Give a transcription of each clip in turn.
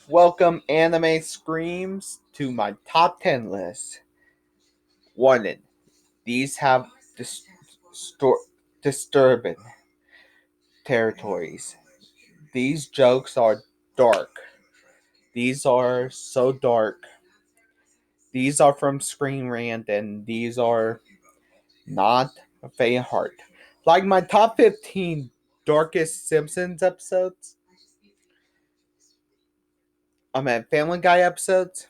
Welcome, Anime Screams, to my top 10 list. Warning, these have disturbing territories. These jokes are dark. These are so dark. These are from Screen Rant, and these are not a faint heart. Like my top 15 darkest Simpsons episodes. Family Guy episodes.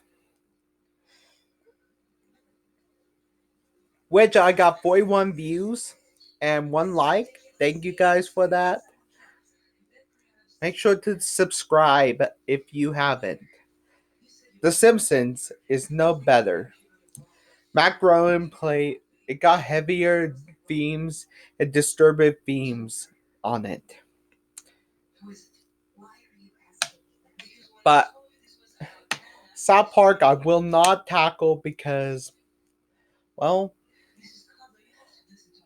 Which I got 41 views and 1 like. Thank you guys for that. Make sure to subscribe if you haven't. The Simpsons is no better. Matt Groening played. It got heavier themes and disturbing themes on it. But South Park I will not tackle because, well,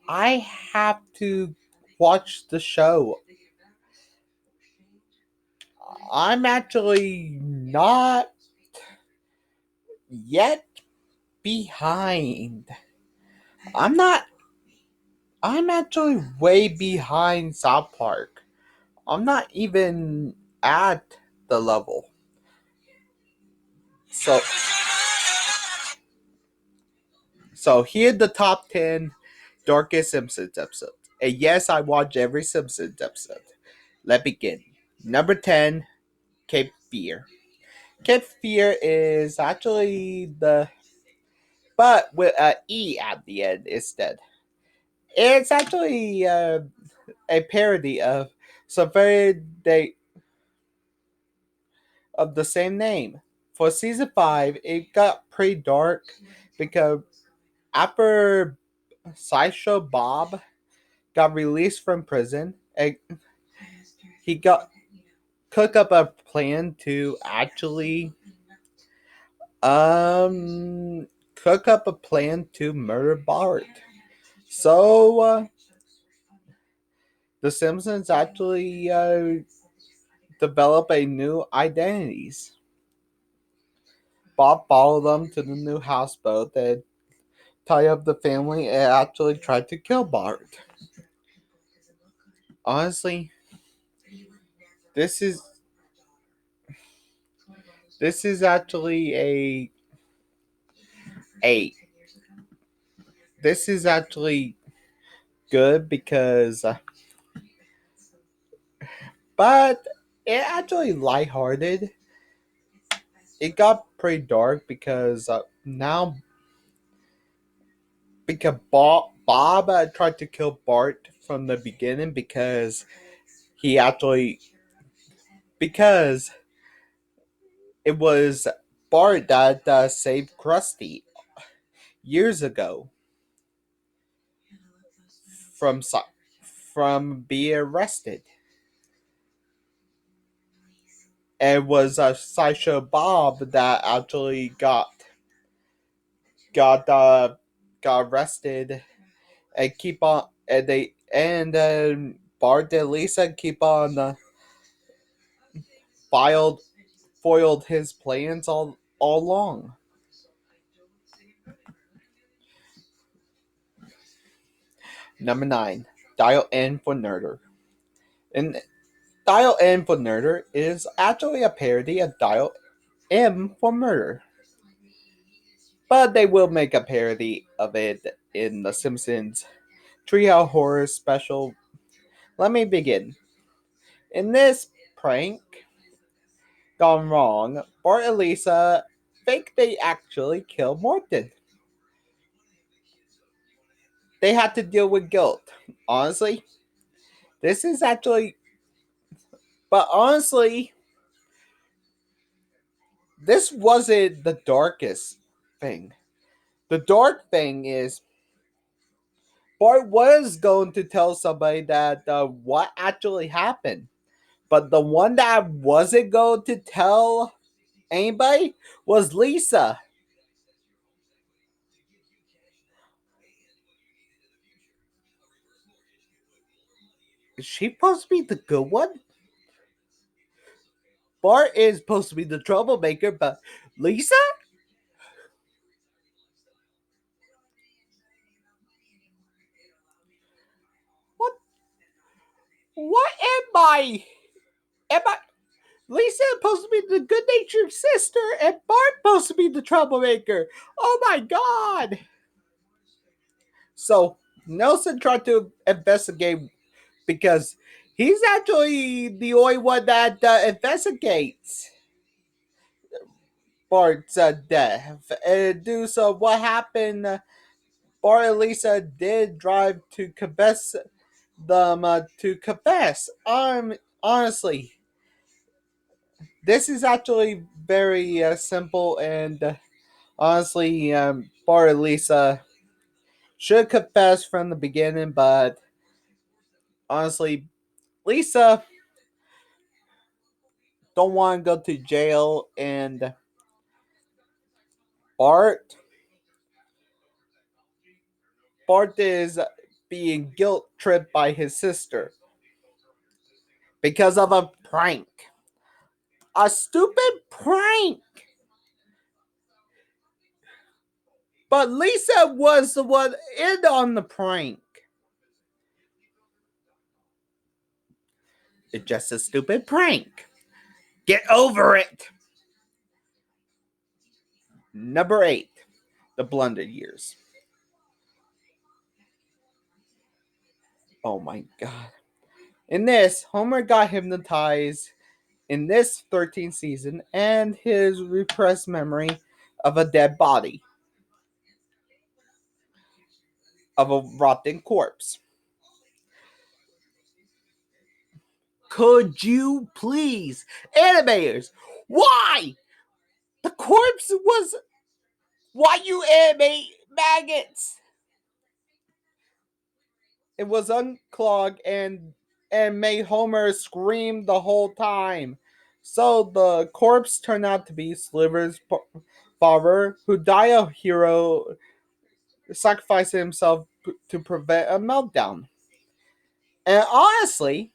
I have to watch the show. I'm actually not yet behind. I'm not. I'm actually way behind South Park. I'm not even at the level. So, so here the top 10 darkest Simpsons episodes. And yes, I watch every Simpsons episode. Let's begin. Number 10, Cape Fear. Cape Fear is actually but with an E at the end instead. It's actually a parody of Survey Day of the same name. For season 5, it got pretty dark because after Sideshow Bob got released from prison, he got cook up a plan to actually cook up a plan to murder Bart. So the Simpsons actually develop a new identities. Bob followed them to the new houseboat and tie up the family and actually tried to kill Bart. Honestly, this is this is actually a this is actually good because but it actually lighthearted. It got pretty dark because now because Bob tried to kill Bart from the beginning he actually because it was Bart that saved Krusty years ago from from being arrested. And it was Sideshow Bob that actually got uh, got arrested and keep on and they and Bart and Lisa keep on filed foiled his plans all along. Number 9, Dial N for Nerder. And Dial N for Nerder is actually a parody of Dial M for Murder. But they will make a parody of it in The Simpsons Trio Horror Special. Let me begin. In this prank gone wrong, Bart and Lisa think they actually killed Morton. They had to deal with guilt. Honestly, this is actually. But honestly, this wasn't the darkest thing. The dark thing is Bart was going to tell somebody that what actually happened. But the one that wasn't going to tell anybody was Lisa. Is she supposed to be the good one? Bart is supposed to be the troublemaker, but Lisa? What? What am I? Am I? Lisa is supposed to be the good-natured sister, and Bart's supposed to be the troublemaker. Oh my god! So Nelson tried to investigate because he's actually the only one that investigates Bart's death. And do so, what happened? Bart and Lisa did drive to confess them to confess. Honestly, this is actually very simple, and honestly, Bart and Lisa should confess from the beginning, but honestly, Lisa don't want to go to jail, and Bart Bart is being guilt tripped by his sister because of a prank. A stupid prank. But Lisa was the one in on the prank. It's just a stupid prank. Get over it. Number 8. The Blunder Years. Oh my god. In this, Homer got hypnotized in this 13th season and his repressed memory of a dead body, of a rotting corpse. Could you please, animators, why? The corpse was. Why you animate maggots? It was unclogged and made Homer scream the whole time. So the corpse turned out to be Sliver's father, who died a hero, sacrificing himself to prevent a meltdown. And honestly,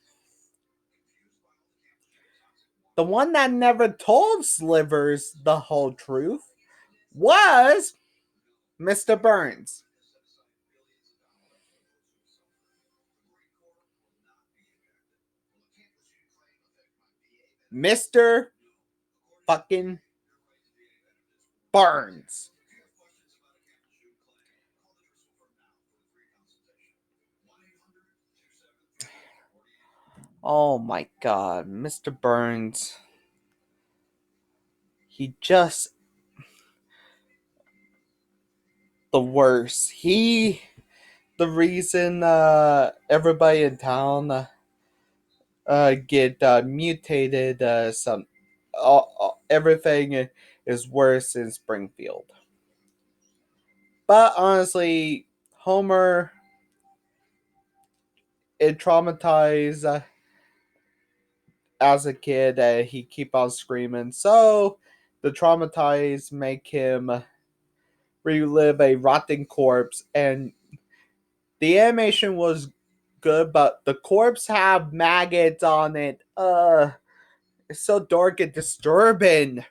the one that never told Slivers the whole truth was Mr. Burns. Mr. fucking Burns. Oh my god, Mr. Burns. He just the worst. He the reason everybody in town get mutated. Some everything is worse in Springfield. But honestly, Homer it traumatized as a kid. He keep on screaming. So the traumatized make him relive a rotting corpse, and the animation was good, but the corpse have maggots on it. It's so dark and disturbing.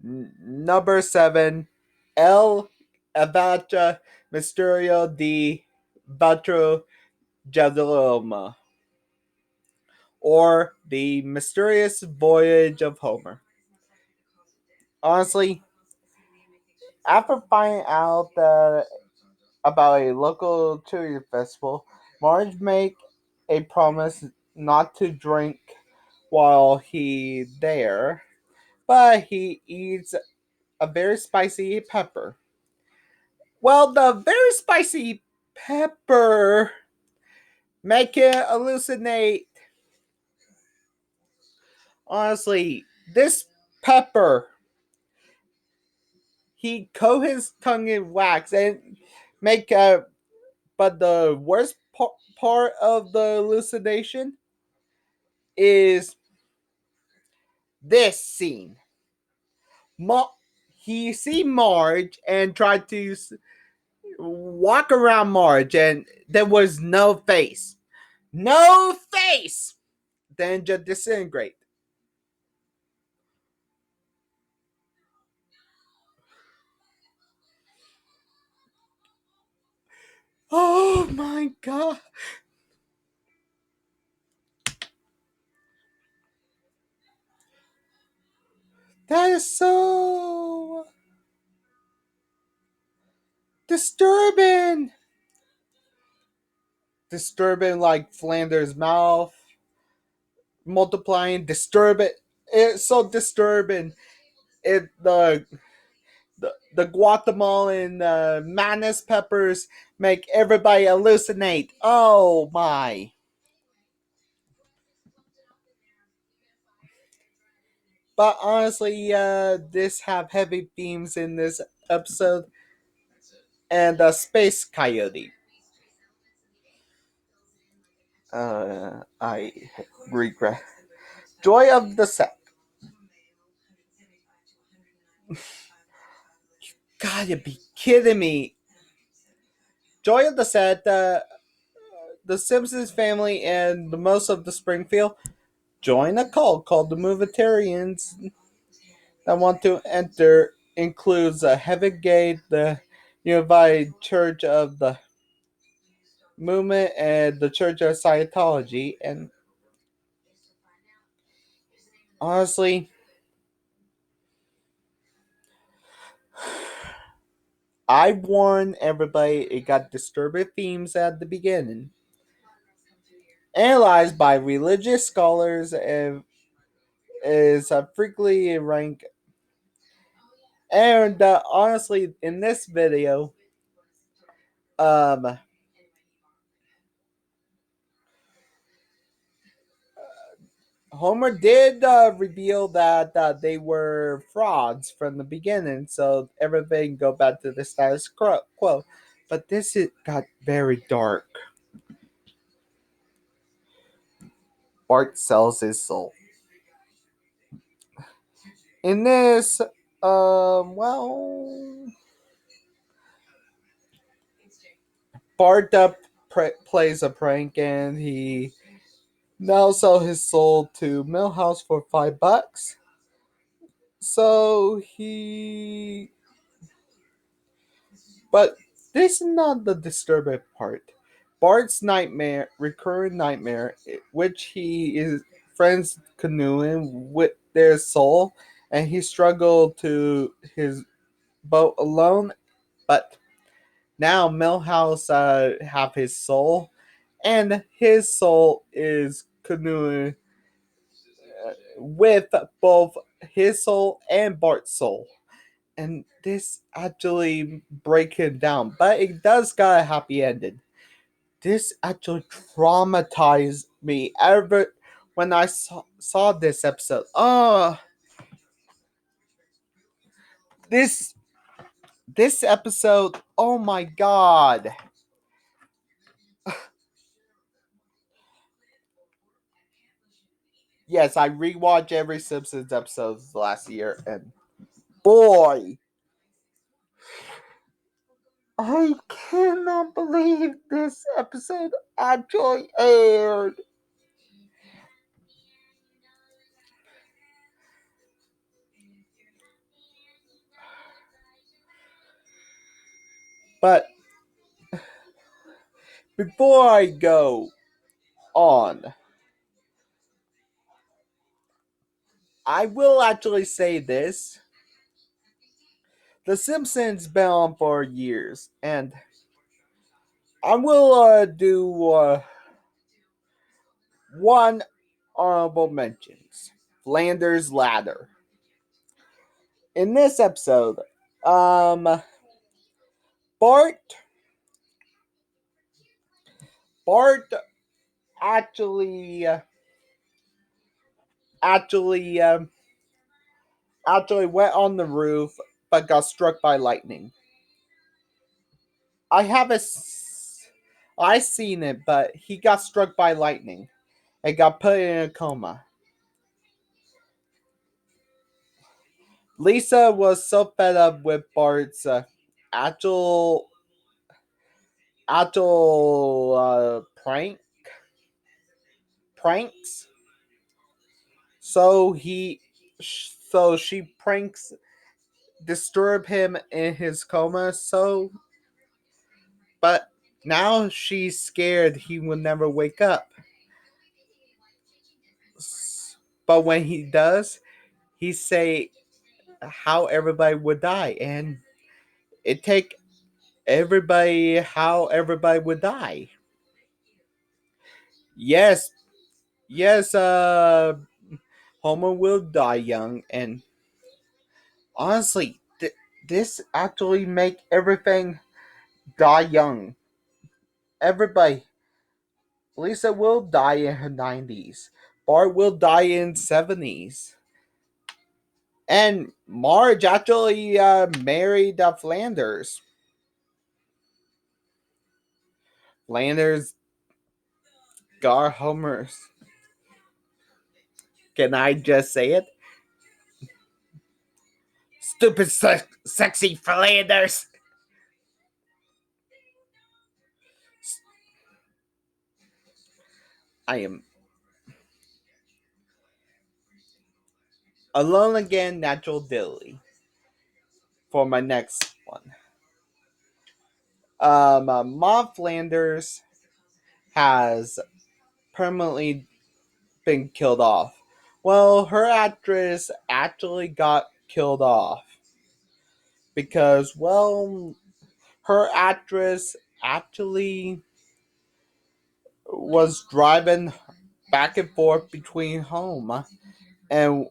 Number 7, El Abacha Misterio de Batro Jadaloma, or The Mysterious Voyage of Homer. Honestly, after finding out about a local cherry festival, Marge make a promise not to drink while he there, but he eats a very spicy pepper. Well, the very spicy pepper make it hallucinate. Honestly, this pepper, he coat his tongue in wax and make a. But the worst part of the hallucination is this scene. Ma- he see Marge and tried to walk around Marge, and there was no face. No face! then just disintegrate. Oh my god. That is so disturbing. Disturbing like Flanders' mouth. Multiplying, disturbing. It's so disturbing. The Guatemalan madness peppers make everybody hallucinate. Oh my. But honestly, this have heavy themes in this episode, and Space Coyote. I regret. Joy of the Set. Gotta be kidding me. Joy of the Set, the Simpsons family and the most of the Springfield join a cult called the Movietarians that want to enter includes a Heaven Gate, the Unified Church of the Movement, and the Church of Scientology. And honestly, I warned everybody it got disturbing themes at the beginning. Analyzed by religious scholars and is frequently ranked. And honestly, in this video, um, Homer did reveal that they were frauds from the beginning, so everything go back to the status quo. But got very dark. Bart sells his soul. In this, well, Bart plays a prank and he now sell his soul to Millhouse for $5. So but this is not the disturbing part. Bart's nightmare, recurring nightmare, which he is friends canoeing with their soul, and he struggled to his boat alone. But now Millhouse have his soul, and his soul is canoeing with both his soul and Bart's soul. And this actually break it down, but it does got a happy ending. This actually traumatized me ever when I saw this episode. Oh, this this episode. Oh my god. Yes, I rewatched every Simpsons episode last year, and boy, I cannot believe this episode actually aired. But before I go on, I will actually say this. The Simpsons been on for years, and I will do one honorable mentions. Flanders Ladder. In this episode, um, Bart Bart actually actually actually went on the roof but got struck by lightning. I have a I seen it, but he got struck by lightning and got put in a coma. Lisa was so fed up with Bart's actual actual pranks. So so she pranks, disturb him in his coma. But now she's scared he will never wake up. But when he does, he say how everybody would die, and it take everybody how everybody would die. Yes, yes. Homer will die young, and honestly, this actually make everything die young. Everybody, Lisa will die in her 90s. Bart will die in 70s. And Marge actually married Flanders. Flanders got Homer's. Can I just say it? Stupid, sexy Flanders. I am alone again, natural Dilly for my next one. Mom Flanders has permanently been killed off. Well, her actress actually got killed off because, well, her actress actually was driving back and forth between home and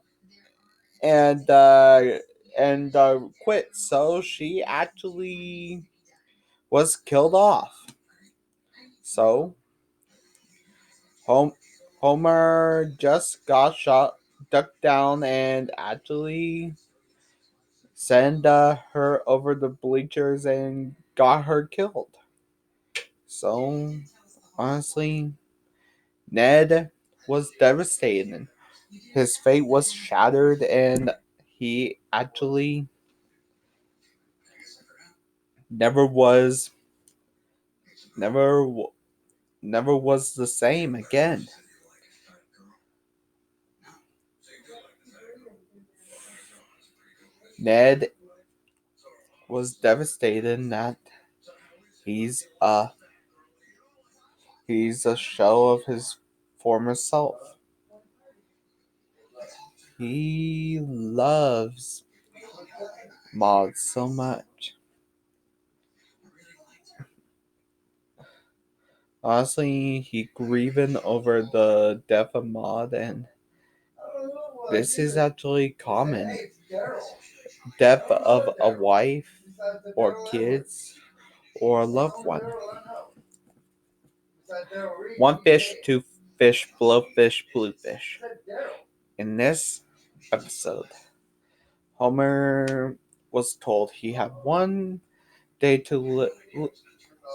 and uh, and quit. So she actually was killed off. So Home, Homer just got shot, ducked down, and actually sent her over the bleachers and got her killed. So honestly, Ned was devastated. His fate was shattered, and he actually never was, never, never was the same again. Ned was devastated that he's a he's a shell of his former self. He loves Maud so much. Honestly, he grieving over the death of Maud, and this is actually common. Death of a wife, or kids, or a loved one. One fish, two fish, blowfish, bluefish. In this episode, Homer was told he had one day to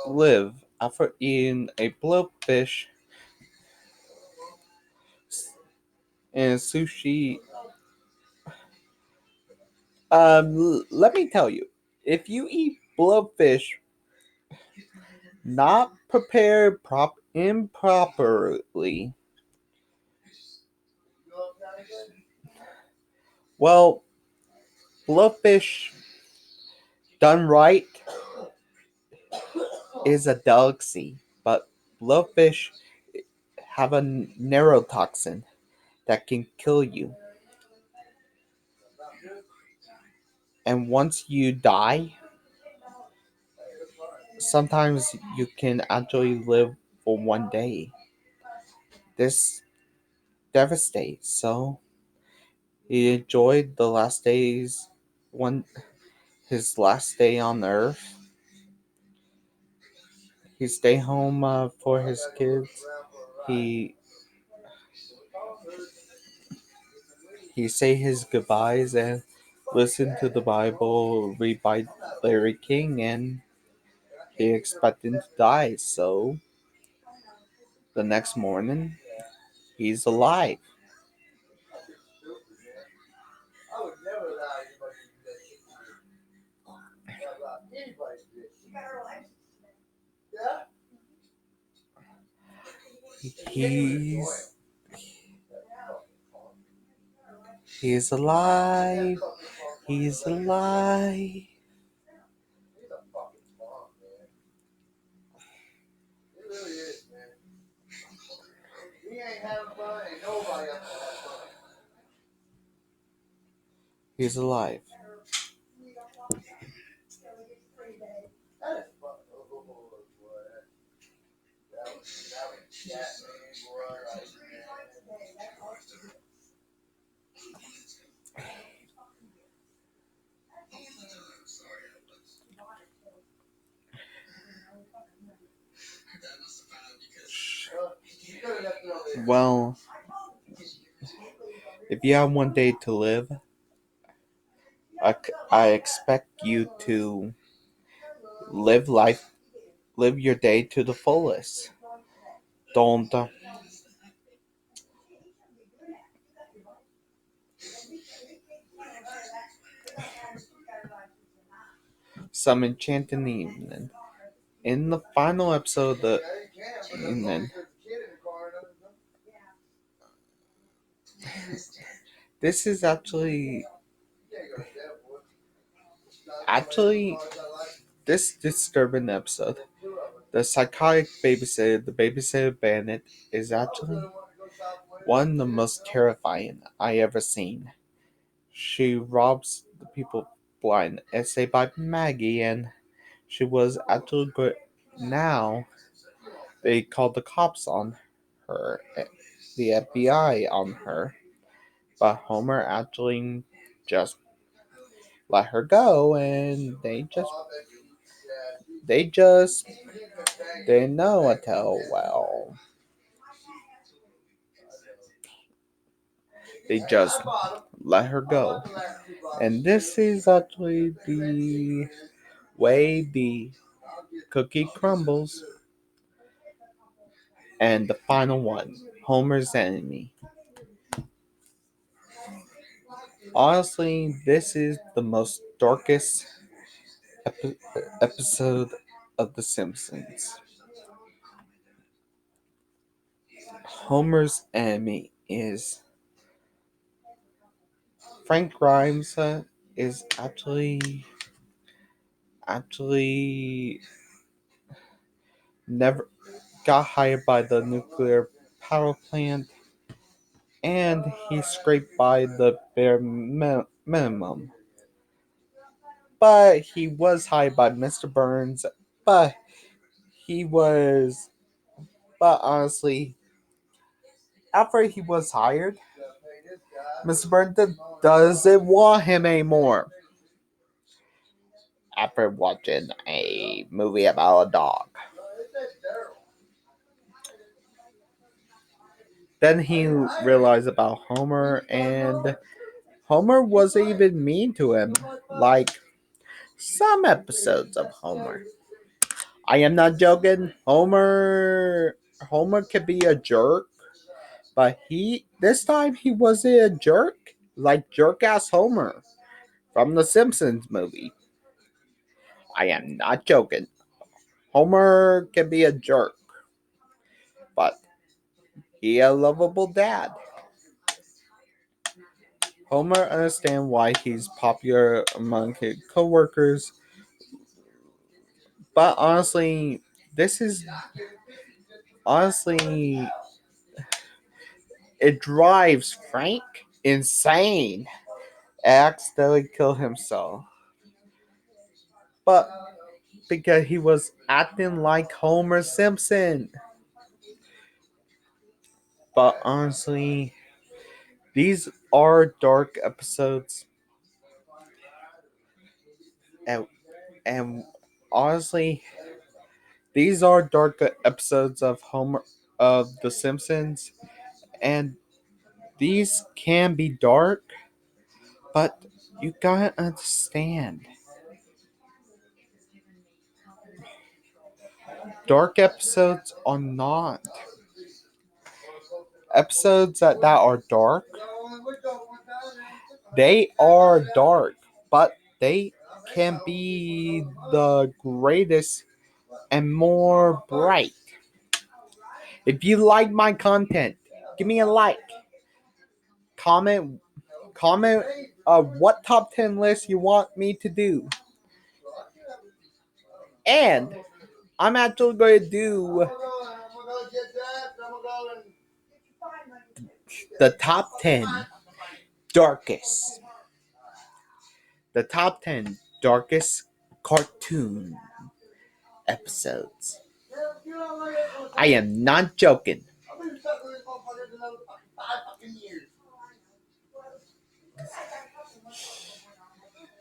live after eating a blowfish and sushi. Let me tell you, if you eat blowfish not prepared improperly, well, blowfish done right is a delicacy, but blowfish have a neurotoxin that can kill you. And once you die, sometimes you can actually live for one day. This devastates. So he enjoyed the last days, one his last day on Earth. He stayed home for his kids. He he say his goodbyes and listen to the Bible read by Larry King, and he expected to die. So the next morning, he's alive. He's He's alive. He's alive. He's alive. Well, if you have one day to live, I expect you to live life, live your day to the fullest. Don't some enchanting evening. In the final episode of the evening, this is actually this disturbing episode. The psychotic babysitter, the babysitter bandit, is actually one of the most terrifying I ever seen. She robs the people blind, essay by Maggie, and she was actually good. Now they called the cops on her, the FBI on her, but Homer actually just let her go, and they just didn't know until well. They just let her go. And this is actually the way the cookie crumbles. And the final one, Homer's enemy. Honestly, this is the most darkest epi- episode of The Simpsons. Homer's enemy is Frank Grimes. Is actually never got hired by the nuclear power plant, and he scraped by the bare minimum. But he was hired by Mr. Burns. But he was, but honestly, after he was hired, Mr. Burns doesn't want him anymore. After watching a movie about a dog, then he realized about Homer, and Homer wasn't even mean to him. Like some episodes of Homer. I am not joking. Homer could be a jerk, but this time he wasn't a jerk. Like jerk ass Homer from the Simpsons movie. I am not joking. Homer can be a jerk, but he a lovable dad. Homer understands why he's popular among his coworkers, but this is honestly it drives Frank insane. Accidentally kill himself, but because he was acting like Homer Simpson. But honestly, these are dark episodes, and and honestly, these are dark episodes of Homer of The Simpsons, and these can be dark, but you gotta understand, dark episodes are not episodes that are dark. They are dark, but they can be the greatest and more bright. If you like my content, give me a like, comment comment what top 10 list you want me to do. And I'm actually going to do the top 10 darkest. The top 10 darkest cartoon episodes. I am not joking.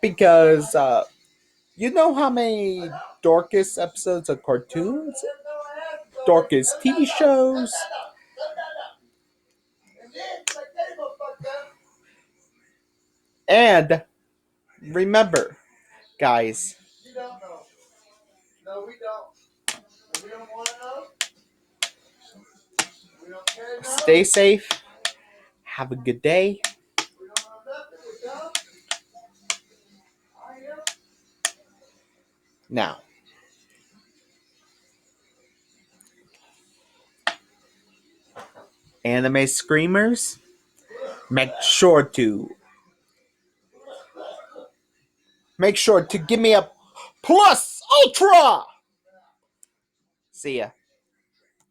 Because you know how many darkest episodes of cartoons, darkest TV shows, and remember, guys, stay safe, have a good day. Now, anime screamers, make sure to give me a plus ultra. See ya.